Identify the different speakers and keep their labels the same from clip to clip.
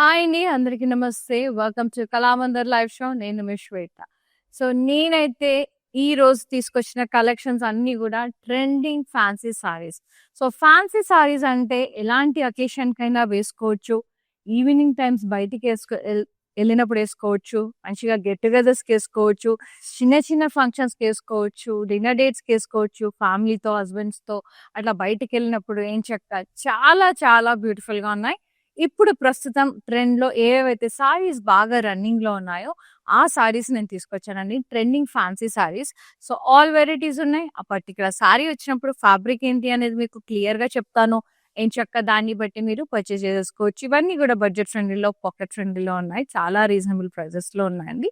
Speaker 1: Hi అండి. అందరికీ నమస్తే. Welcome to Kalamandir live show. నేను మీ శ్వేత. సో, నేనైతే ఈరోజు తీసుకొచ్చిన కలెక్షన్స్ అన్నీ గూడా trending fancy saris. So, fancy saris అంటే ఎలాంటి అకేషన్‌కైనా వేసుకోవచ్చు. ఈవినింగ్ టైమ్స్ ఎళ్ళినప్పుడు ఏసుకోవచ్చు. మంచిగా గెట్ టుగెదర్స్‌కేసుకోవచ్చు. చిన్న చిన్న ఫంక్షన్స్‌కేసుకోవచ్చు. డిన్నర్ డేట్స్‌కేసుకోవచ్చు. ఫ్యామిలీతో, హస్బెండ్స్‌తో అట్లా బయటికెళ్ళినప్పుడు ఎంచక్కా చాలా చాలా బ్యూటిఫుల్‌గా ఉన్నాయి. ఇప్పుడు ప్రస్తుతం ట్రెండ్‌లో ఏవేవైతే సారీస్ బాగా రన్నింగ్‌లో ఉన్నాయో, ఆ సారీస్ నేను తీసుకొచ్చానండి. Trending fancy saris. So, all varieties ఉన్నాయి. ఆ పర్టిక్యులర్ సారీ వచ్చినప్పుడు ఫ్యాబ్రిక్ ఏంటి అనేది మీకు క్లియర్‌గా చెప్తాను. ఎంచక్కా దాన్ని బట్టి మీరు పర్చేజ్ చేసేసుకోవచ్చు. ఇవన్నీ కూడా బడ్జెట్ ఫ్రెండ్లీలో, పాకెట్ ఫ్రెండ్లీలో ఉన్నాయి. చాలా రీజనబుల్ ప్రైజెస్‌లో ఉన్నాయండి.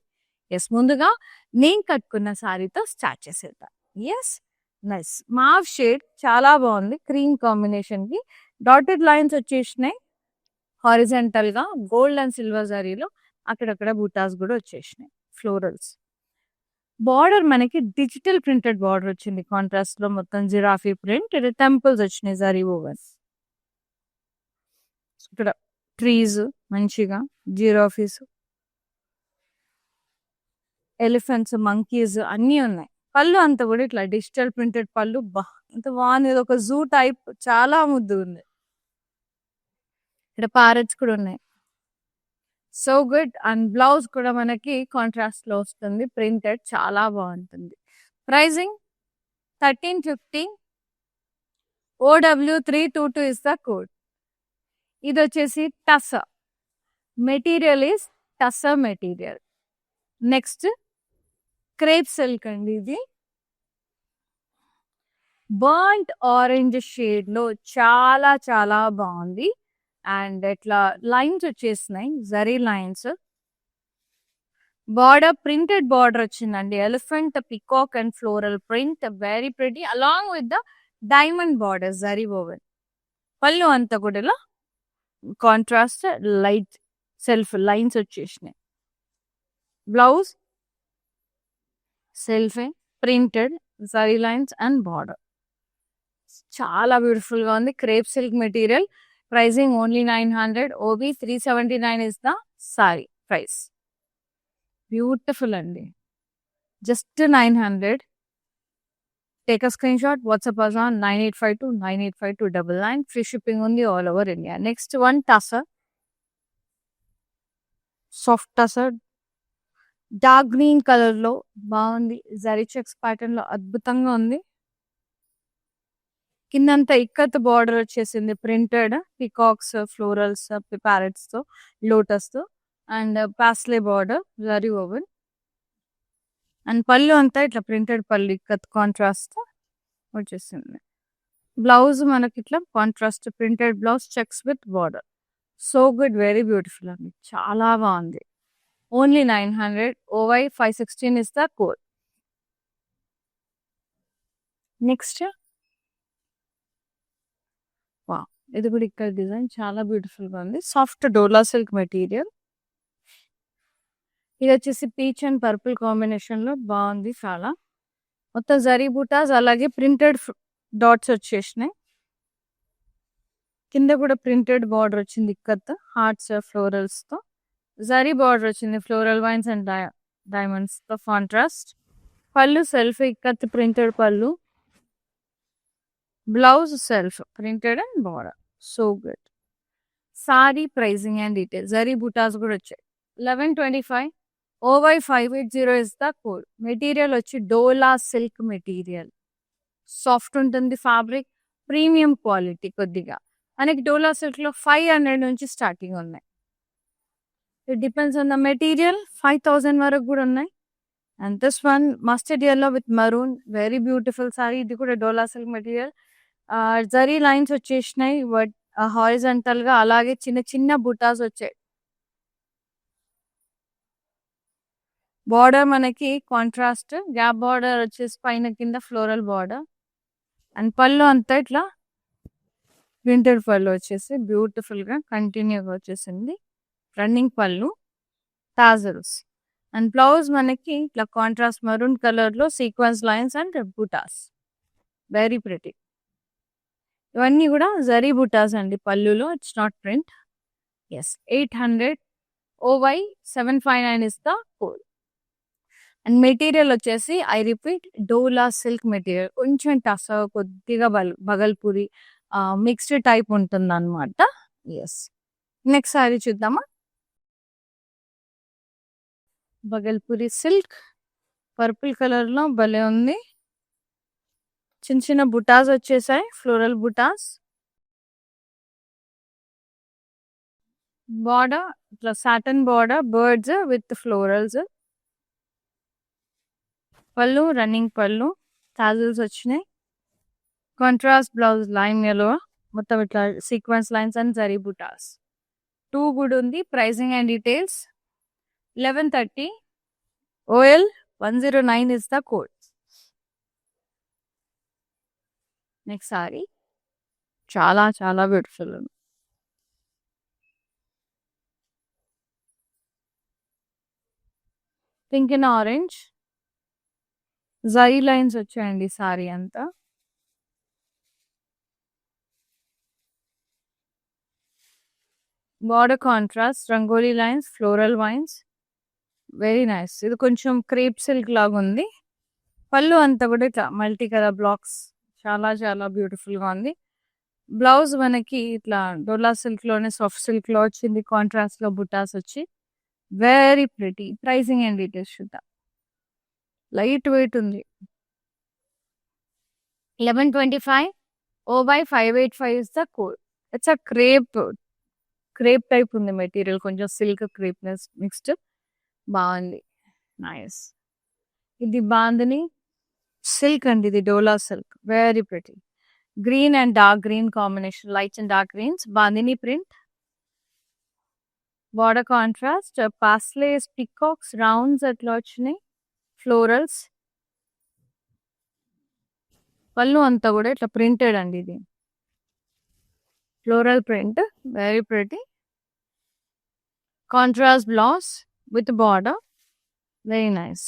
Speaker 1: యెస్. ముందుగా నేను కట్టుకున్న సారీతో స్టార్ట్ చేసేద్దాం. యెస్. నైస్. మావ్ షేడ్ చాలా బాగుంది. క్రీమ్ కాంబినేషన్‌కి డాటెడ్ లైన్స్ వచ్చేసినాయి. హారిజాంటల్‌గా గోల్డ్ అండ్ సిల్వర్ జరీలో అక్కడక్కడ బూటాస్ గూడా వచ్చేసినాయి. ఫ్లోరల్స్. బార్డర్ మనకి డిజిటల్ ప్రింటెడ్ బార్డర్ వచ్చింది. కాంట్రాస్ట్‌లో మొత్తం జిరాఫీ ప్రింట్. ఇది టెంపుల్స్ వచ్చినాయి జరీ ఓవెన్స్. ఇక్కడ ట్రీస్ మంచిగా జిరాఫీస్, ఎలిఫెంట్స్, మంకీస్ అన్నీ ఉన్నాయి. పళ్ళు అంతా కూడా ఇట్లా డిజిటల్ ప్రింటెడ్ పళ్ళు. ఎంత బాగుంది. ఇది ఒక జూ టైప్ చాలా ముద్దుగుంది. ఇక్కడ ప్యారెట్స్ కూడా ఉన్నాయి. So good. అండ్ బ్లౌజ్ కూడా మనకి కాంట్రాస్ట్ లో వస్తుంది. ప్రింటెడ్ చాలా బాగుంటుంది. Pricing 1350. OW322 is the code. ఇది వచ్చేసి tussar material is tussar material. Next crepe silk అండి. ఇది బర్న్ట్ ఆరెంజ్ షేడ్ లో చాలా చాలా బాగుంది. అండ్ ఇట్లా లైన్స్ వచ్చేసినాయి, zari lines. Border printed border వచ్చిందండి. Elephant, peacock and floral print. Very pretty along with the diamond border zari woven. Pallu అంతా కూడా ఇలా కాంట్రాస్ట్ లైట్ సెల్ఫ్ లైన్స్ వచ్చేసినాయి. బ్లౌజ్ సెల్ఫే printed zari lines and border. చాలా బ్యూటిఫుల్ గా ఉంది. Crepe silk material. Pricing only 900. OB 379 is the sari price. Beautiful అండి. Just 900. Take a screen shot. WhatsApp us on 9852985299. Free shipping ఉంది all over India. Next one tussar. Soft tussar dark green colour లో బాగుంది. Zari checks pattern లో అద్భుతంగా ఉంది. కిందంతా ikat border వచ్చేసింది. Printed peacocks, florals, parrots తో, లోటస్ తో and paisley border zari woven. And pallu అంతా ఇట్లా ప్రింటెడ్ పళ్ళు ఇక్కత్ కాంట్రాస్ట్ వచ్చేసింది. బ్లౌజ్ మనకి ఇట్లా contrast printed blouse checks with border. So good. Very beautiful అండి. చాలా బాగుంది. Only 900. OY 516 is the code. Next వా ఇది కూడా ఇక్కడ డిజైన్ చాలా బ్యూటిఫుల్ గా ఉంది. సాఫ్ట్ డోలా సిల్క్ మెటీరియల్. ఇది వచ్చేసి పీచ్ అండ్ పర్పుల్ కాంబినేషన్ లో బాగుంది చాలా. మొత్తం జరీ బూటాస్ అలాగే ప్రింటెడ్ డాట్స్ వచ్చేసినాయి. కింద కూడా ప్రింటెడ్ బార్డర్ వచ్చింది. ఇక్కత్ హార్ట్స్ ఫ్లోరల్స్ తో జరీ బార్డర్ వచ్చింది. ఫ్లోరల్ వైన్స్ అండ్ డైమండ్స్ తో contrast. Pallu self ikat printed pallu. Blouse self printed and border. So good. Sari pricing and details. Zari butas కూడా వచ్చాయి. 1125. OY 580 is the code. Material వచ్చి డోలా సిల్క్ మెటీరియల్. సాఫ్ట్ ఉంటుంది ఫ్యాబ్రిక్. ప్రీమియం క్వాలిటీ కొద్దిగా. మనకి dola silk లో 500 నుంచి స్టార్టింగ్ ఉన్నాయి. It depends on the material. 5000 వరకు కూడా ఉన్నాయి. And this one mustard yellow with maroon. Very beautiful sorry. ఇది కూడా డోలా సిల్క్ మెటీరియల్. జరీ లైన్స్ వచ్చేసినాయి హారిజంటల్ గా. అలాగే చిన్న చిన్న బుటాస్ వచ్చాయి. బార్డర్ మనకి కాంట్రాస్ట్ గ్యాప్ బార్డర్ వచ్చేసి పైన కింద ఫ్లోరల్ బార్డర్. అండ్ పళ్ళు అంతా ఇట్లా ప్రింటెడ్ పళ్ళు వచ్చేసి బ్యూటిఫుల్ గా కంటిన్యూగా వచ్చేసింది. రన్నింగ్ పళ్ళు టాజల్స్. అండ్ బ్లౌజ్ మనకి ఇట్లా కాంట్రాస్ట్ మరూన్ కలర్ లో sequence lines and butas. Very pretty. ఇవన్నీ కూడా జరీ బుటాస్ అండి పళ్ళులో. It's not print. Yes 800 OY 759 is the code. And material వచ్చేసి I repeat Dola silk material, కొంచెం టస కొద్దిగా బగల్పూరి మిక్స్డ్ టైప్ ఉంటుంది అనమాట. ఎస్, నెక్స్ట్ సారీ చూద్దామా. బగల్పూరి సిల్క్ పర్పుల్ కలర్ లో భలే ఉంది. చిన్న చిన్న బుటాస్ వచ్చేసాయి, ఫ్లోరల్ బుటాస్. బార్డర్ ఇట్లా Satan border, birds with florals. పళ్ళు రన్నింగ్ పళ్ళు, టాజిల్స్ వచ్చినాయి. కాంట్రాస్ట్ బ్లౌజ్ లైమ్ ఎల్లో, మొత్తం ఇట్లా సీక్వెన్స్ లైన్స్ అండ్ జరీ బుటాస్. 2 కూడా ఉంది. Pricing and details 1130 OL 109 is the code. Next sorry చాలా చాలా బ్యూటిఫుల్ ఉంది. Pink and orange zari lines వచ్చాయండి సారీ అంతా. Border contrast, rangoli lines, floral wines, very nice. ఇది కొంచెం క్రేప్ సిల్క్ లాగా ఉంది. పళ్ళు అంతా కూడా ఇట్లా మల్టీ కలర్ బ్లాక్స్, చాలా చాలా బ్యూటిఫుల్ గా ఉంది. బ్లౌజ్ మనకి ఇట్లా డోలా సిల్క్ లోనే సాఫ్ట్ సిల్క్ లో వచ్చింది, కాంట్రాస్ట్ లో బుటాస్ వచ్చి very pretty. Pricing and details చూద్దాం. లైట్ వెయిట్ ఉంది. 1125 OY 585 is the code. It's a crepe type ఉంది మెటీరియల్, కొంచెం సిల్క్ క్రేప్నెస్ మిక్స్డ్, బాగుంది, నైస్. ఇది బాందని సిల్క్ అండి, ఇది Dola silk, very pretty. Green and dark green combination, lights and dark greens, bandhani print. Border contrast, paisleys peacocks rounds అట్లా వచ్చినాయి, florals. పళ్ళు అంతా కూడా ఇట్లా ప్రింటెడ్ అండి, ఇది floral print, very pretty. Contrast blouse with border, very nice.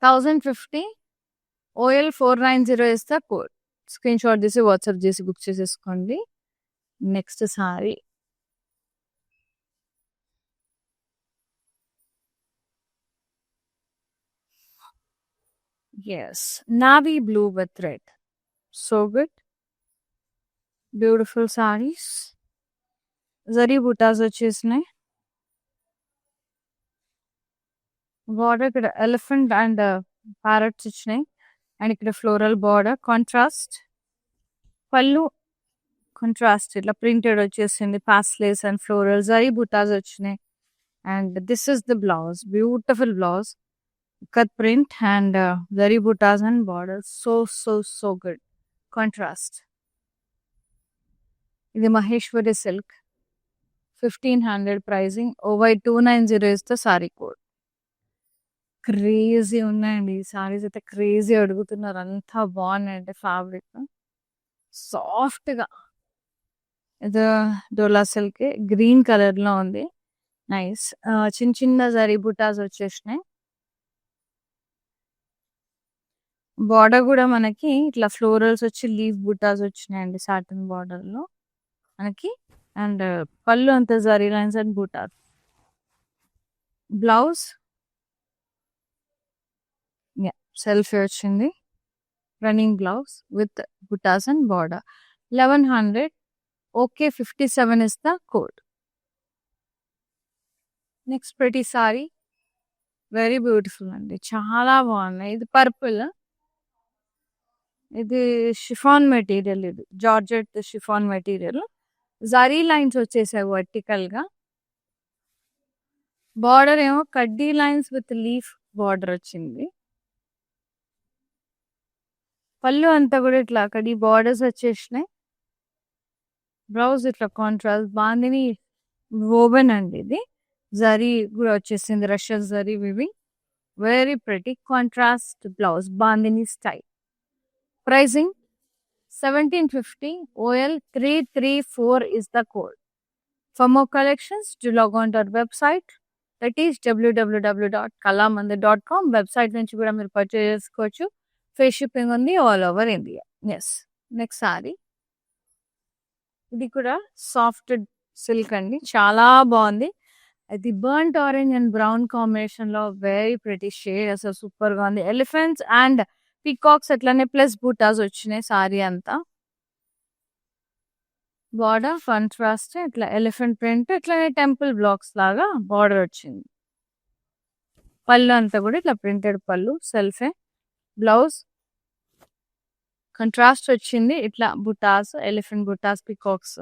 Speaker 1: 1050 OL 490 is the code. Screen shot తీసి WhatsApp చేసి బుక్ చేసేసుకోండి. Next sari is navy blue with red, so good, beautiful saris. Zari butas వచ్చేసినాయి. బార్డర్ ఇక్కడ ఎలిఫెంట్ అండ్ ప్యారెట్స్ ఇచ్చినాయి, and ఇక్కడ floral border contrast. Pallu contrast ఇట్లా printed వచ్చేసింది, paisleys and floral zari butas వచ్చినాయి. And this is the blouse, beautiful blouse, cut print and zari buttas and borders, so good, contrast. ఇది Maheshwari silk, 1500 pricing. OY 290 is the sorry code. Crazy ఉన్నాయండి ఈ సారీస్ అయితే, crazy అడుగుతున్నారు, అంతా బాగున్నాయండి. ఫ్యాబ్రిక్ సాఫ్ట్ గా, ఇది డోలా సిల్క్ గ్రీన్ కలర్ లో ఉంది, నైస్. చిన్న చిన్న జరీ బుటాస్ వచ్చేసినాయి. బార్డర్ కూడా మనకి ఇట్లా ఫ్లోరల్స్ వచ్చి లీఫ్ బుటాస్ వచ్చినాయండి సాటిన్ బార్డర్ లో మనకి. అండ్ పళ్ళు అంత zari lines and butas. Blouse self వచ్చింది, running blouse with butas and border. 1100 OK 57 is the code. Next ప్రతి సారీ వెరీ బ్యూటిఫుల్ అండి, చాలా బాగున్నాయి. ఇది పర్పుల్, ఇది షిఫాన్ మెటీరియల్, ఇది georgette chiffon material. Zari lines వచ్చేసాయి వర్టికల్ గా. బార్డర్ ఏమో కడ్డీ లైన్స్ విత్ లీఫ్ బార్డర్ వచ్చింది. పళ్ళు అంతా కూడా ఇట్లా కడ్డీ బార్డర్స్ వచ్చేసినాయి. బ్లౌజ్ ఇట్లా కాంట్రాస్ట్, బాందిని వోవెన్ అండి, ఇది జరీ కూడా వచ్చేసింది, Russian zari weaving, very pretty. Contrast blouse, bandhani style. Pricing 1750 OL 334 is the code. For more collections, do log on to our website, that is www.kalamandir.com. Website నుంచి కూడా మీరు పర్చేజ్ చేసుకోవచ్చు. ఫ్రీ షిప్పింగ్ ఉంది all over India. Yes, next sari ఇది కూడా soft silk అండి. చాలా బాగుంది. అది burnt orange and brown combination లో వెరీ ప్రిటీ షేడ్. అసలు సూపర్ గా ఉంది. ఎలిఫెంట్స్ అండ్ పీకాక్స్ అట్లానే ప్లస్ బూటాస్ వచ్చినాయి సారీ అంతా. బార్డర్ కాంట్రాస్ట్ ఇట్లా ఎలిఫెంట్ ప్రింట్ ఇట్లానే టెంపుల్ బ్లాక్స్ లాగా బార్డర్ వచ్చింది. పళ్ళు అంతా కూడా ఇట్లా ప్రింటెడ్ పళ్ళు సెల్ఫే. బ్లౌజ్ కంట్రాస్ట్ వచ్చింది. ఇట్లా butas elephant butas peacocks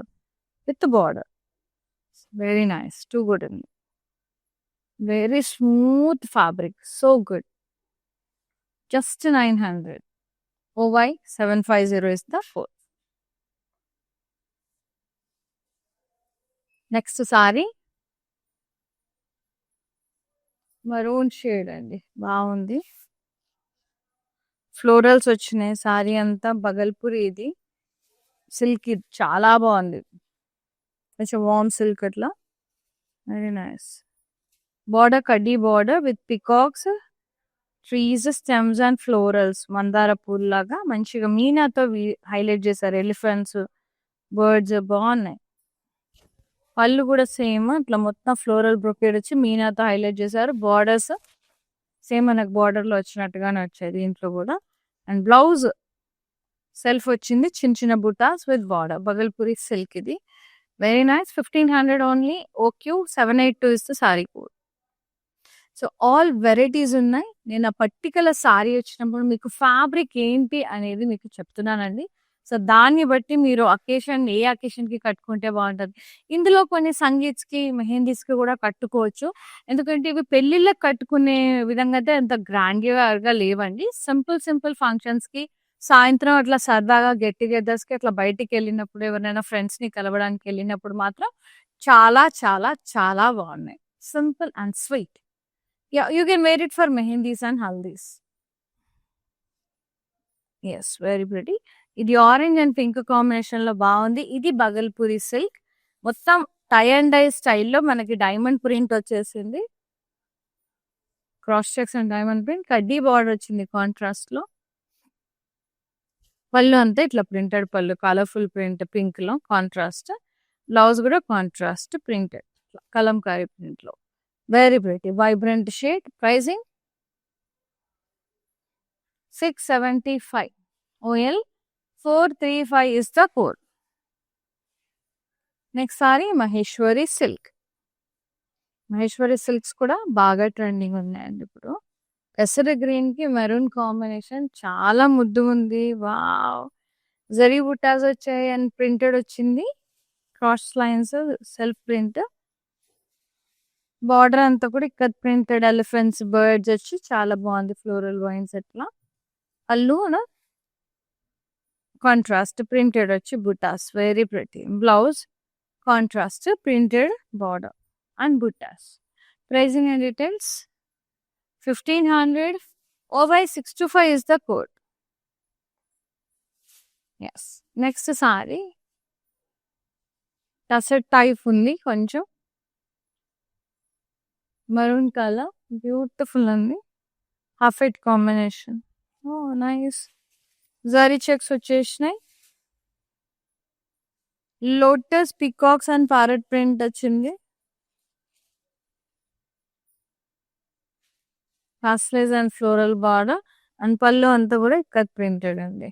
Speaker 1: with border. Very nice. Too good ఉంది. Very smooth fabric. So good. Just 900. OY 750 is the fourth. Next sari maroon shade అండి. బాగుంది. ఫ్లోరల్స్ వచ్చినాయి. సారీ అంతా బగల్పూరి. ఇది సిల్క్ చాలా బాగుంది. కొంచెం వార్మ్ సిల్క్ అట్లా. Very nice. బార్డర్ కడ్డీ border with peacocks, trees, stems and florals. మందార పూల్ లాగా మంచిగా మీనాతో హైలైట్ చేశారు. ఎలిఫెంట్స్, బర్డ్స్ బాగున్నాయి. పళ్ళు కూడా సేమ్ ఇట్లా మొత్తం ఫ్లోరల్ బ్రొకేడ్ వచ్చి మీనాతో హైలైట్ చేశారు. బార్డర్స్ సేమ్ మనకు బార్డర్ లో వచ్చినట్టుగానే వచ్చాయి దీంట్లో కూడా. అండ్ బ్లౌజ్ సెల్ఫ్ వచ్చింది. చిన్న చిన్న బుటాస్ విత్ బార్డర్. బగల్పూరి సిల్క్ ఇది. Very nice. 1500 only. OQ 782 is the sorry code. So all varieties ఉన్నాయి. నేను ఆ పర్టికులర్ సారీ వచ్చినప్పుడు మీకు ఫ్యాబ్రిక్ ఏంటి అనేది మీకు చెప్తున్నానండి. సో దాన్ని బట్టి మీరు ఏ అకేషన్ కి కట్టుకుంటే బాగుంటది. ఇందులో కొన్ని సంగీత్స్కి మెహందీస్కి కూడా కట్టుకోవచ్చు. ఎందుకంటే ఇవి పెళ్లిళ్ళకి కట్టుకునే విధంగా అయితే అంత గ్రాండ్గా లేవండి. సింపుల్ ఫంక్షన్స్ కి సాయంత్రం అట్లా సరదాగా గెట్ టుగెదర్స్ కి అట్లా బయటికి వెళ్ళినప్పుడు ఎవరైనా ఫ్రెండ్స్ ని కలవడానికి వెళ్ళినప్పుడు మాత్రం చాలా చాలా చాలా బాగున్నాయి. Simple and sweet. You can wear it for mehndis and haldis. Yes, very pretty. ఇది ఆరెంజ్ అండ్ పింక్ కాంబినేషన్ లో బాగుంది. ఇది బగల్పూరి సిల్క్. మొత్తం టై అండ్ డై స్టైల్లో మనకి డైమండ్ ప్రింట్ వచ్చేసింది. Cross checks and diamond print. కడ్డీ బార్డర్ వచ్చింది కాంట్రాస్ట్ లో. పళ్ళు అంతా ఇట్లా ప్రింటెడ్ పళ్ళు. కలర్ఫుల్ ప్రింట్ పింక్ లో కాంట్రాస్ట్. బ్లౌజ్ కూడా కాంట్రాస్ట్ ప్రింటెడ్ కలంకారీ ప్రింట్ లో. Very pretty vibrant shade. Pricing 675. OL 435 is the code. Next sorry Maheshwari silk. Maheshwari silks కూడా బాగా ట్రెండింగ్ ఉన్నాయండి ఇప్పుడు. పెసర గ్రీన్ కి మెరూన్ కాంబినేషన్ చాలా ముద్దు ఉంది. వావ్. జరీ బుటాస్ వచ్చాయి అండ్ ప్రింటెడ్ వచ్చింది. Cross lines self print. Border అంతా కూడా ఇక్కడ ప్రింటెడ్ ఎలిఫెంట్స్, బర్డ్స్ వచ్చి చాలా బాగుంది. ఫ్లోరల్ వైన్స్ ఎట్లా. పళ్ళు కాంట్రాస్ట్ ప్రింటెడ్ వచ్చి butas. Very pretty. Blouse contrast printed border and butas. Pricing and details 1500. OY 625 is the code. Yes. Next sari tussar type ఉంది. కొంచెం మరూన్ కలర్. బ్యూటిఫుల్ ఉంది. Half at combination. Oh nice. Zari checks వచ్చేసినాయి. Lotus, peacocks and parrot print వచ్చింది. Pastels and floral border and pallu అంతా కూడా ఇక్కడ printed అండి.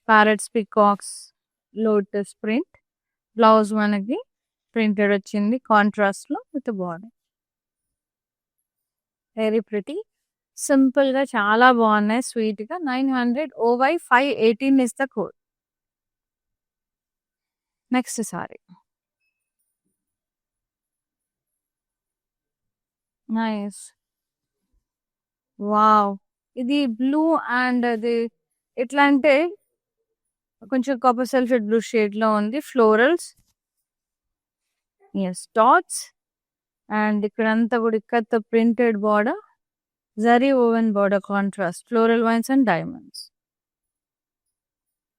Speaker 1: Parrots, peacocks, lotus print. Blouse మనకి ప్రింటెడ్ వచ్చింది కాంట్రాస్ట్ లో with border. Very pretty. Simple గా చాలా బాగున్నాయి. స్వీట్ గా. 900. OY 518 is the code. Next sorry nice. Wow. ఇది బ్లూ అండ్ అది ఎట్లా అంటే కొంచెం కాపర్ సల్ఫేట్ బ్లూ షేడ్ లో ఉంది. ఫ్లోరల్స్, ఎస్, డాట్స్ అండ్ ఇక్కడంతా కూడా ఇక్కడ printed border. Zari woven border contrast. Floral vines and diamonds.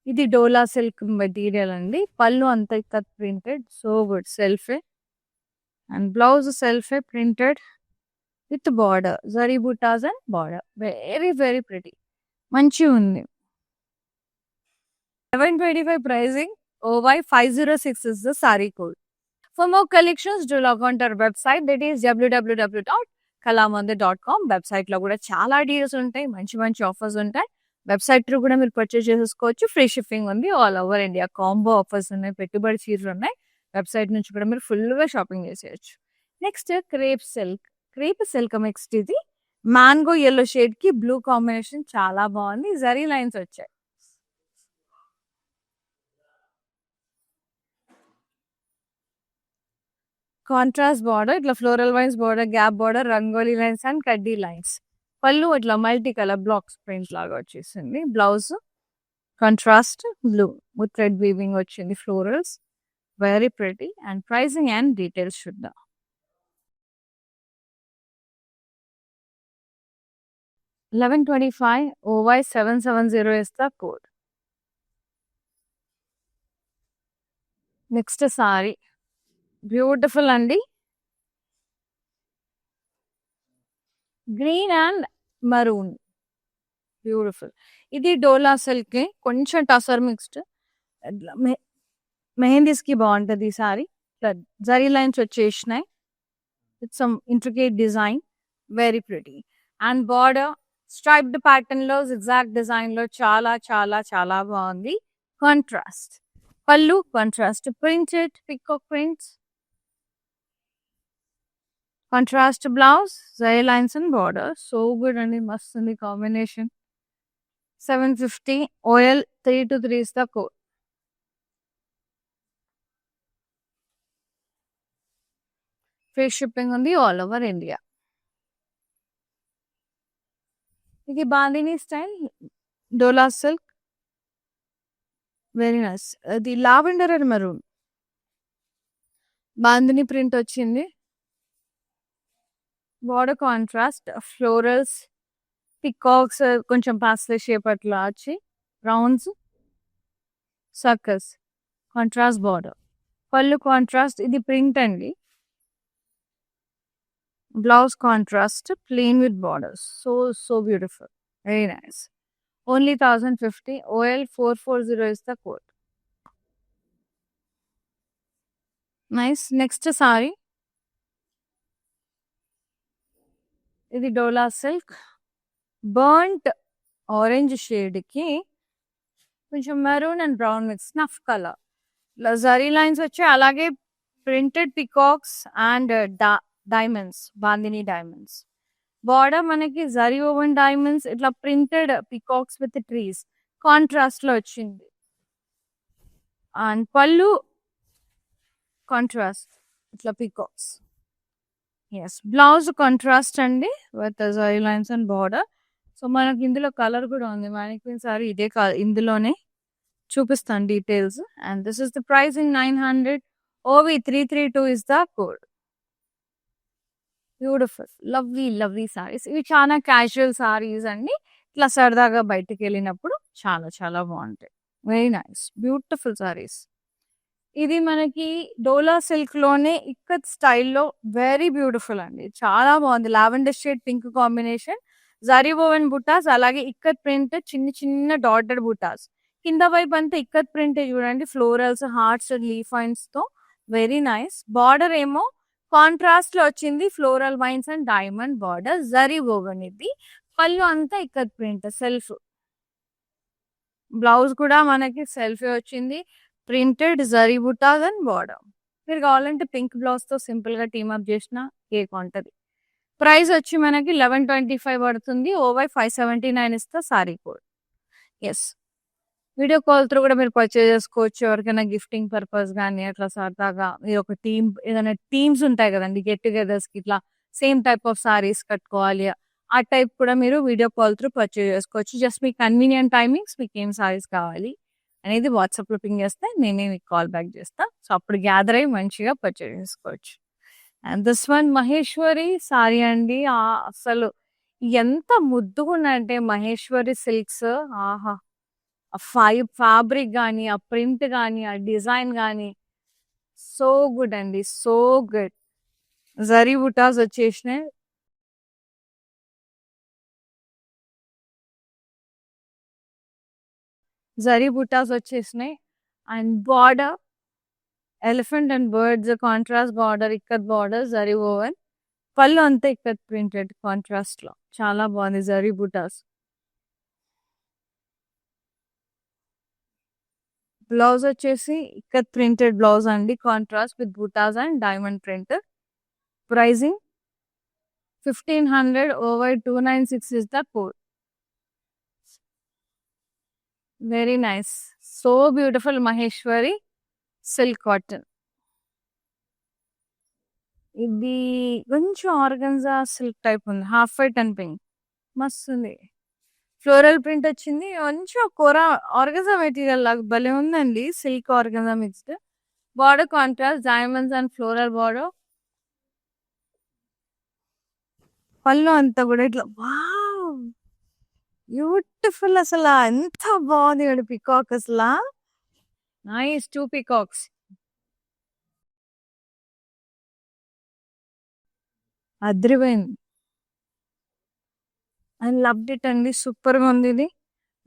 Speaker 1: ఇది డోలా సిల్క్ మెటీరియల్ అండి. పళ్ళు అంతా ఇక్కడ ప్రింటెడ్. So good. సెల్ఫే అండ్ బ్లౌజ్ సెల్ఫే printed with border. Zari butas and border. Very very pretty. మంచి ఉంది. 1125 pricing. OY 506 is the saree code. For more collections, do log on to our website, that is www.kalamandir.com. Website లో కూడా చాలా deals ఉంటాయి, మంచి మంచి ఆఫర్స్ ఉంటాయి. వెబ్సైట్ త్రూ కూడా మీరు పర్చేస్ చేసుకోవచ్చు. ఫ్రీ షిప్పింగ్ ఉంది, all over India. Combo offers ఉన్నాయి, పెట్టుబడి చీరలు ఉన్నాయి. వెబ్సైట్ నుంచి కూడా మీరు ఫుల్గా షాపింగ్ చేసేయచ్చు. Next crepe silk. Crepe silk mixed ఇది మ్యాంగో ఎల్లో షేడ్ కి బ్లూ కాంబినేషన్ చాలా బాగుంది. జరీ లైన్స్ వచ్చాయి. కాంట్రాస్ట్ బార్డర్, ఇట్లా floral vines border, gap border, rangoli lines and కడ్డీ లైన్స్. పళ్ళు ఇట్లా మల్టీ కలర్ బ్లాక్స్ ప్రింట్ లాగా వచ్చేసింది. Blouse contrast blue with thread weaving వచ్చింది. Florals very pretty. And pricing and details చూద్దాం. 1125 OY 770 is the code. Next sari beautiful అండి. Green and maroon beautiful. ఇది Dola silk, కొంచెం tussar mixed. Mehndis కి బాగుంటది ఈ సారీ. జరీ లైన్స్ వచ్చేసినాయి. It's some intricate design, very pretty. And border striped pattern లో, zigzag design లో చాలా చాలా చాలా బాగుంది. Contrast pallu, contrast printed peacock prints, contrast blouse, zari lines and border. So good అండి, మస్తు ఉంది combination. 750 OL 323 is the code. Free shipping ఉంది ఆల్ ఓవర్ ఇండియా. ఇది బాందిని స్టైల్ డోలా సిల్క్, వెరీ నైస్. అది lavender and maroon bandhani print వచ్చింది. బార్డర్ కాంట్రాస్ట్, ఫ్లోరల్స్, పికాక్స్, కొంచెం parsley shape అట్లా వచ్చి రౌండ్స్, సర్కస్, కాంట్రాస్ట్ బార్డర్. పళ్ళు కాంట్రాస్ట్, ఇది ప్రింట్ అండి. Blouse contrast plain with borders. So beautiful, very nice. Only 1050 OL 440 is the code. Nice. Next sari ఇది Dola silk, burnt orange shade కి కొంచెం maroon and brown mix, snuff colour. Zari lines వచ్చి అలాగే printed peacocks and diamonds, bandhani diamonds. Border మనకి zari oven diamonds, ఇట్లా printed peacocks with trees contrast లో వచ్చింది. And పళ్ళు కాంట్రాస్ట్, ఇట్లా పికాక్స్. ఎస్, బ్లౌజ్ కాంట్రాస్ట్ అండి with zari lines and border. So మనకి ఇందులో కలర్ కూడా ఉంది. మనకి సారీ ఇదే ఇందులోనే చూపిస్తాను details. And this is the pricing 900 OV 332 is the code. Beautiful, lovely saris. ఇవి చాలా క్యాజువల్ సారీస్ అండి. ఇట్లా సరదాగా బయటకు వెళ్ళినప్పుడు చాలా చాలా బాగుంటాయి. Very nice, beautiful saris. ఇది మనకి డోలా సిల్క్ లోనే ఇక్కత్ స్టైల్లో వెరీ బ్యూటిఫుల్ అండి. చాలా బాగుంది. Lavender shade pink combination, zari woven butas, అలాగే ఇక్కత్ ప్రింట్, చిన్న చిన్న డాటెడ్ బుటాస్. కింద వైపు అంతా ఇక్కత్ ప్రింట్ చూడండి, ఫ్లోరల్స్, హార్ట్స్, లీఫ్ వైన్స్ తో వెరీ నైస్. బార్డర్ ఏమో కాంట్రాస్ట్ లో వచ్చింది, floral vines and diamond border, zari woven. ఇది పళ్ళు అంతా ఇక్కత్ ప్రింట్ సెల్ఫ్. బ్లౌజ్ కూడా మనకి సెల్ఫ్ వచ్చింది, printed zari butas and border. మీరు కావాలంటే పింక్ బ్లౌజ్ తో సింపుల్ గా టీమప్ చేసిన కేక్ ఉంటది. ప్రైస్ వచ్చి మనకి 1125 పడుతుంది. OY 579 is the sorry code. Yes, video call through కూడా మీరు పర్చేజ్ చేసుకోవచ్చు. ఎవరికైనా గిఫ్టింగ్ పర్పస్ కానీ అట్లా సరదాగా మీరు ఒక టీమ్, ఏదైనా టీమ్స్ ఉంటాయి కదండి గెట్ టుగెదర్స్ కి, ఇట్లా సేమ్ టైప్ ఆఫ్ సారీస్ కట్టుకోవాలి, ఆ టైప్ కూడా మీరు వీడియో కాల్ త్రూ పర్చేజ్ చేసుకోవచ్చు. జస్ట్ మీ కన్వీనియంట్ టైమింగ్స్, మీకు ఏం సారీస్ కావాలి అనేది వాట్సాప్ లో పింగ్ చేస్తే నేనే మీకు కాల్ బ్యాక్ చేస్తా. సో అప్పుడు గ్యాదర్ అయ్యి మంచిగా పర్చేజ్ చేసుకోవచ్చు. And this one Maheshwari sorry అండి. అసలు ఎంత ముద్దుగా ఉన్నాయంటే మహేశ్వరి సిల్క్స్. ఆహా, ఫ్యాబ్రిక్ కానీ, ఆ ప్రింట్ కానీ, ఆ డిజైన్ కానీ సో గుడ్ అండి, సో గుడ్. జరీ బుటాస్ వచ్చేసినాయి. జరీ బుటాస్ వచ్చేసినాయి. And border elephant and birds contrast border, ikat border, zari woven. Pallu అంతా ఇక్కత్ ప్రింటెడ్ కాంట్రాస్ట్ లో చాలా బాగుంది. జరీ బుటాస్. బ్లౌజ్ వచ్చేసి ఇక్కత్ ప్రింటెడ్ బ్లౌజ్ అండి, contrast with butas and diamond print. Pricing 1500 over 296 is the code. Very nice. So beautiful Maheshwari silk cotton. ఇది కొంచెం organza silk type ఉంది, half white and pink. మస్తు ఉంది. ఫ్లోరల్ ప్రింట్ వచ్చింది, కొంచెం కూర ఆర్గన్జా మెటీరియల్ లాగా భలే ఉందండి. Silk organza mixed. Border contrast diamonds and floral border. Pallu అంతా కూడా ఇట్లా వావ్ బ్యూటిఫుల్. అసలు ఎంత బాగుంది పికాక్. అసలు నైస్. 2 పికాక్స్. అద్రిపోయింది. ఐ లవ్డ్ ఇట్ అండి, సూపర్ గా ఉంది ఇది.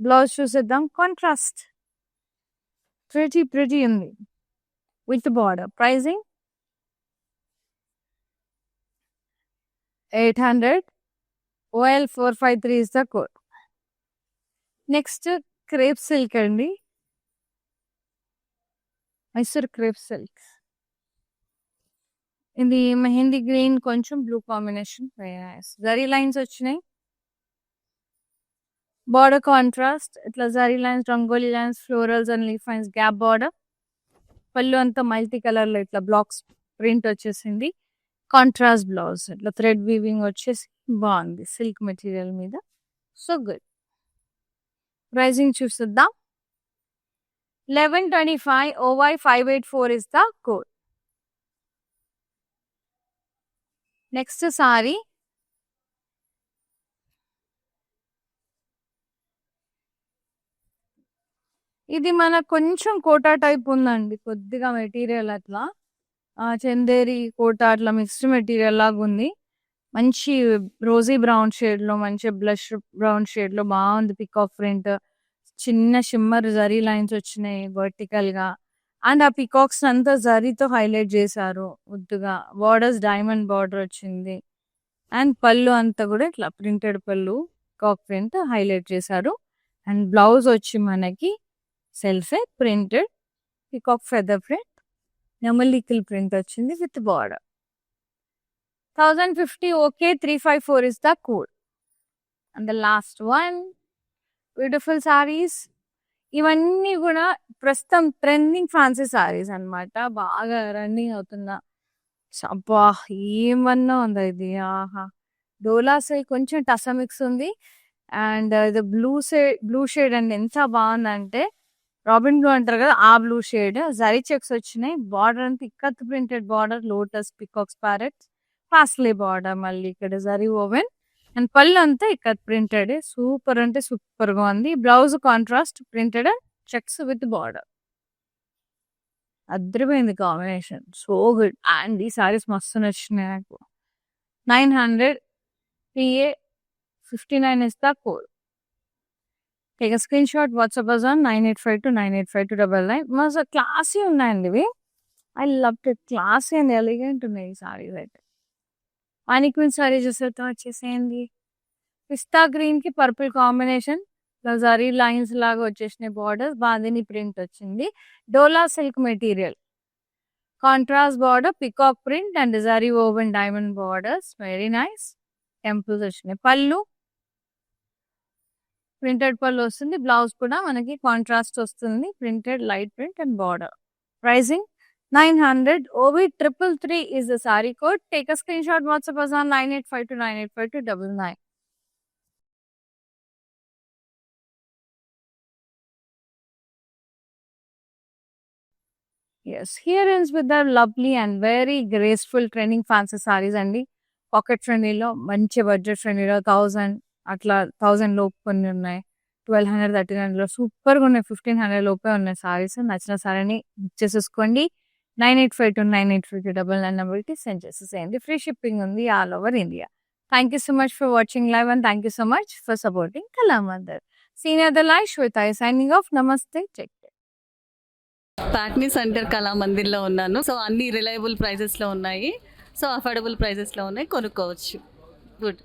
Speaker 1: బ్లౌజ్ చూసేద్దాం. కాంట్రాస్ట్ ప్రిటీ ఉంది with border. Pricing 800 OL 453 is the code. Next crepe silk అండి, మైసూర్ క్రేప్ సిల్క్. ఇది మెహందీ గ్రీన్ కొంచెం బ్లూ కాంబినేషన్. జరీ లైన్స్ వచ్చినాయి. బార్డర్ కాంట్రాస్ట్ ఇట్లా zari lines, rangoli lines, florals and leaf lines, gap border. Pallu అంతా మల్టీ కలర్ లో ఇట్లా బ్లాక్స్ ప్రింట్ వచ్చేసింది. కాంట్రాస్ట్ బ్లౌజ్ ఇట్లా థ్రెడ్ వీవింగ్ వచ్చేసి బాగుంది సిల్క్ మెటీరియల్ మీద. So good. ప్రైజింగ్ చూసిద్దాం. 1125 OY 584 is the code. Next sari ఇది మన కొంచెం కోటా టైప్ ఉందండి, కొద్దిగా మెటీరియల్ అట్లా చందేరి కోటా అట్లా మిక్స్డ్ మెటీరియల్ లాగా ఉంది. మంచి రోజీ బ్రౌన్ షేడ్ లో, మంచి బ్లష్ బ్రౌన్ షేడ్ లో బాగుంది. పికాక్ ప్రింట్, చిన్న షిమ్మర్ జరీ లైన్స్ వచ్చినాయి వర్టికల్ గా. అండ్ ఆ పికాక్స్ అంతా జరీతో హైలైట్ చేశారు ముద్దుగా. బార్డర్స్ డైమండ్ బార్డర్ వచ్చింది. అండ్ పళ్ళు అంతా కూడా ఇట్లా printed pallu, peacock print highlight చేశారు. అండ్ బ్లౌజ్ వచ్చి మనకి సెల్ఫే ప్రింటెడ్ పికాక్ ఫెదర్ ప్రింట్, నెమలికల్ ప్రింట్ వచ్చింది with border. 1050 OK 354 is the code. And the last one, beautiful saris. ఇవన్నీ కూడా ప్రస్తుతం ట్రెండింగ్ ఫ్యాన్సీ సారీస్ అన్నమాట, బాగా రన్నింగ్ అవుతున్నా. అబ్బా ఏమన్నా ఉందా ఇది. ఆహా. డోలా సిల్క్ కొంచెం టసమిక్స్ ఉంది. అండ్ ఇది బ్లూ షేడ్ అండి, ఎంత బాగుందంటే రాబిన్ బ్లూ అంటారు కదా, ఆ బ్లూ షేడ్. జరీ చెక్స్ వచ్చినాయి. బార్డర్ అంతా ikat printed border, lotus peacocks parrots, ఫాస్ట్లీ బార్డర్, మళ్ళీ ఇక్కడ జరీ ఓవెన్. అండ్ పళ్ళు అంతా ఇక్కత్ ప్రింటెడ్. సూపర్ అంటే సూపర్ గా ఉంది. Blouse contrast printed checks with border. అద్రిపోయింది కాంబినేషన్, సో గుడ్. అండ్ ఈ సారీస్ మస్తు నచ్చినాయి నాకు. 900 PA 59 is the code. Take a screenshot, WhatsApp us on 9852 985299. మస్తు క్లాసీ ఉన్నాయండి ఇవి. I love it. Classy and elegant ఉన్నాయి ఈ సారీస్ అయితే. మానిక్విన్ సారీ చూసేతో వచ్చేసేయండి. పిస్తా గ్రీన్ కి పర్పుల్ కాంబినేషన్, జరీ లైన్స్ లాగా వచ్చేసినాయి. బార్డర్ బాందిని ప్రింట్ వచ్చింది. Dola silk material, contrast border, peacock print and zari woven diamond borders. Very nice. Temples వచ్చినాయి. పళ్ళు ప్రింటెడ్ పళ్ళు వస్తుంది. బ్లౌజ్ కూడా మనకి కాంట్రాస్ట్ వస్తుంది, printed light print and border. Pricing 900 OB 333 is the saree code. Take a screenshot, WhatsApp us on 9852 985299. Yes, here ends with the lovely and very graceful trending fancy sarees అండి. Pocket ఫ్రెండ్లీలో, మంచి budget ఫ్రెండ్లీలో 1000 అట్లా 1000 లోపు కొన్ని ఉన్నాయి. 1200 1300 సూపర్గా ఉన్నాయి. 1500 లోపే ఉన్నాయి సారీస్. నచ్చిన సారీని బుక్ చేసేసుకోండి. 9852985299 నెంబర్కి సెండ్ చేసేసేయండి. ఫ్రీ షిప్పింగ్ ఉంది all over India. Thank you so much for watching live and thank you so much for supporting Kalamandir. Senior Dalai Shweta is signing off. Namaste. Take care.
Speaker 2: Patny centre కళామందిర్లో ఉన్నాను. So అన్ని reliable ప్రైజెస్లో ఉన్నాయి. So affordable ప్రైజెస్లో ఉన్నాయి, కొనుక్కోవచ్చు. Good.